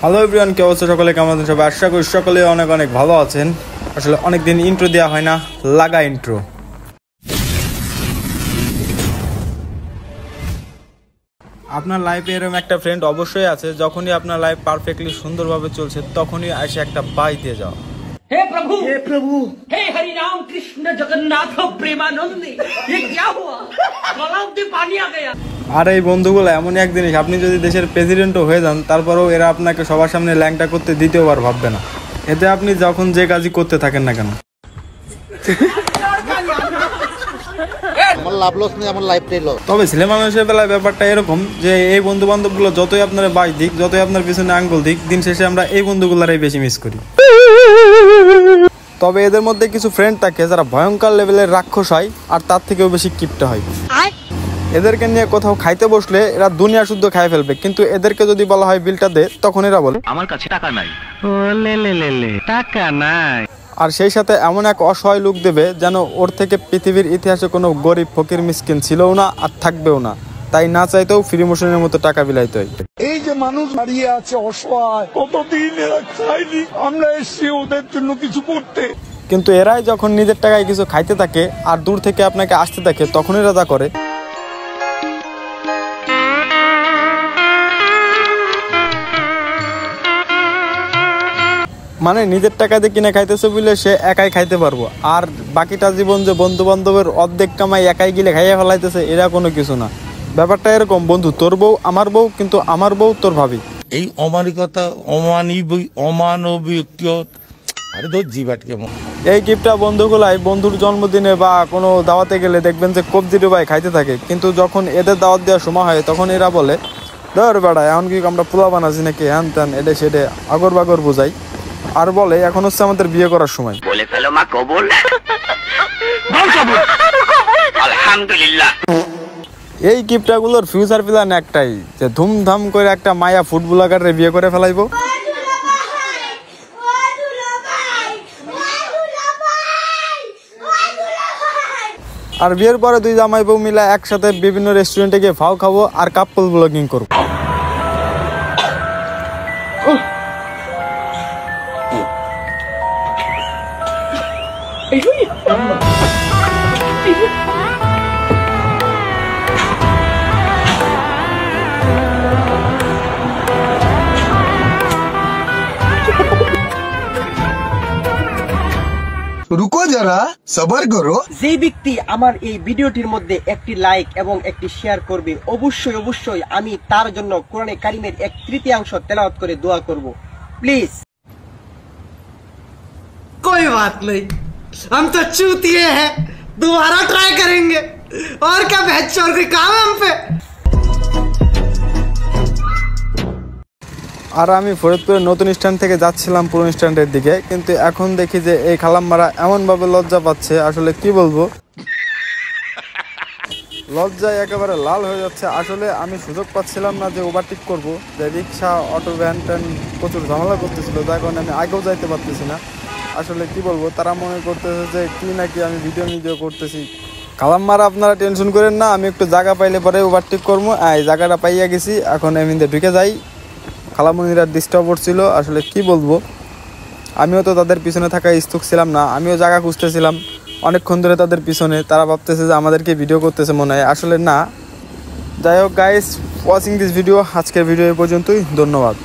Hello everyone, কে অবস্থা সকলে? কেমন আছেন সবাই? আশা করি সকলে অনেক অনেক ভালো আছেন। আসলে অনেকদিন ইন্ট্রো দেওয়া হয় না, লাগা ইন্ট্রো। আপনার লাইফে এরকম একটা ফ্রেন্ড অবশ্যই আছে, যখনই আপনার লাইফ পারফেক্টলি সুন্দরভাবে চলছে তখনই এসে একটা বাই দিয়ে যাও। हे प्रभु हे हरि राम कृष्ण जगन्नाथ प्रेमानंद, ये क्या हुआ? गलाव में पानी आ गया। আর এই বন্ধুগুলো এমনই এক জিনিস, আপনি যদি দেশের প্রেসিডেন্টও হয়ে যান তারপরেও এরা আপনাকে সবার সামনে ল্যাংটা করতে দ্বিতীয়বার ভাববে না। এতে আপনি যখন যে কাজই করতে থাকেন না কেন। তবে ছেলে মানুষের বেলায় ব্যাপারটা এরকম যে এই বন্ধু বান্ধব গুলো যতই আপনার বাই দিক, যতই আপনার পিছনে আঙ্গুল দিক, দিন শেষে আমরা এই বন্ধুগুলারই বেশি মিস করি। তবে এদের মধ্যে কিছু ফ্রেন্ড থাকে যারা ভয়ঙ্কর লেভেলের রাক্ষস হয়, আর তার থেকেও বেশি কিপটা হয়। এদেরকে নিয়ে কোথাও খাইতে বসলে এরা দুনিয়া শুদ্ধ খাই ফেলবে, কিন্তু এদেরকে যদি বলা হয় বিলটা দে, তখন এরা বলে আমার কাছে টাকা নাই। টাকা নাই। আর সেই সাথে এমন এক অসহায় লোক দেবে যেন ওর থেকে পৃথিবীর ইতিহাসে কোনো গরিব ফকির মিসকিন ছিলও না আর থাকবেও না, তাই না চাইতেও ফ্রি মোশনের মতো টাকা বিলাইতে হয়। এই যে মানুষ দাঁড়িয়ে আছে অসহায়, কতদিন এরা খায়নি, আমরা এসছি ওদের জন্য কিছু করতে। কিন্তু এরাই যখন নিজের টাকায় কিছু খাইতে থাকে আর দূর থেকে আপনাকে আসতে থাকে, তখন এরা তা করে। মানে নিজের টাকা দিয়ে কিনে খাইতেছে বলে সে একাই খাইতে পারবো, আর বাকিটা জীবন যে বন্ধু বান্ধবের অর্ধেক কামাই একাই গিলে খাইয়ে ফেলাইতেছে, এরা কোনো কিছু না। ব্যাপারটা এরকম, বন্ধু তোর বউ আমার বউ, কিন্তু আমার বউ তোর ভাবি। এই অমানিকতা, অমানবিক, আরে তোর জিবাটকে। এই গিফটটা বন্ধুগুলাই বন্ধুর জন্মদিনে বা কোনো দাওয়াতে গেলে দেখবেন যে কবজি ডুবাই খাইতে থাকে, কিন্তু যখন এদের দাওয়াত দেওয়ার সময় হয় তখন এরা বলে ধর বেড়া এখন কি আমরা পোলা বানাচ্ছি নাকি, হ্যান ত্যান এডে সেডে আগর বাগর বোঝাই। আর বলে এখন হচ্ছে আমাদের বিয়ে করার সময়। বলে ফেলো মা কবুল। আলহামদুলিল্লাহ। এই গিফটগুলোর ফিউচার প্ল্যান একটাই, যে ধুমধাম করে একটা মায়া ফুটবলারকে বিয়ে করে ফেলাইবো। আর বিয়ের পরে দুই জামাই বউ মিলে একসাথে বিভিন্ন রেস্টুরেন্টে গিয়ে ফাও খাবো আর কাপল ব্লগিং করবো। রুকো যারা, সবার করো। যে ব্যক্তি আমার এই ভিডিওটির মধ্যে একটি লাইক এবং একটি শেয়ার করবে, অবশ্যই অবশ্যই আমি তার জন্য কোরআনে কারিমের 1/3 তেলাওয়াত করে দোয়া করব। প্লিজ। कोई बात नहीं, हम तो चूतिए हैं, दोबारा ट्राई करेंगे। और क्या बहचोर कोई काम है हम पे। আর আমি ফরিদপুরের নতুন স্ট্যান্ড থেকে যাচ্ছিলাম পুরনো স্ট্যান্ডের দিকে, কিন্তু এখন দেখি যে এই খালাম্মারা এমনভাবে লজ্জা পাচ্ছে, আসলে কি বলবো, লজ্জায় একেবারে লাল হয়ে যাচ্ছে। আসলে আমি সুযোগ পাচ্ছিলাম না যে ওভারটেক করব, যে রিক্সা অটো ভ্যান ট্যান প্রচুর ঝামেলা করতেছিল, যার কারণে আমি আগেও যাইতে পারতেছি না। আসলে কি বলবো, তারা মনে করতেছে যে কি নাকি আমি ভিডিও করতেছি। খালাম্মারা আপনারা টেনশন করেন না, আমি একটু জায়গা পাইলে পরে ওভারটেক করবো। এই জায়গাটা পাইয়া গেছি, এখন এমনিতে ঢুকে যাই। খালামুনিরা ডিস্টার্ব করছিল, আসলে কি বলবো, আমিও তো তাদের পিছনে থাকা স্থুক ছিলাম না, আমিও জায়গা খুঁজতেছিলাম অনেকক্ষণ ধরে তাদের পিছনে। তারা ভাবতেছে যে আমাদেরকে ভিডিও করতেছে মনে হয়, আসলে না। যাই হোক গাইস, ওয়াচিং দিস ভিডিও, আজকের ভিডিও এই পর্যন্তই, ধন্যবাদ।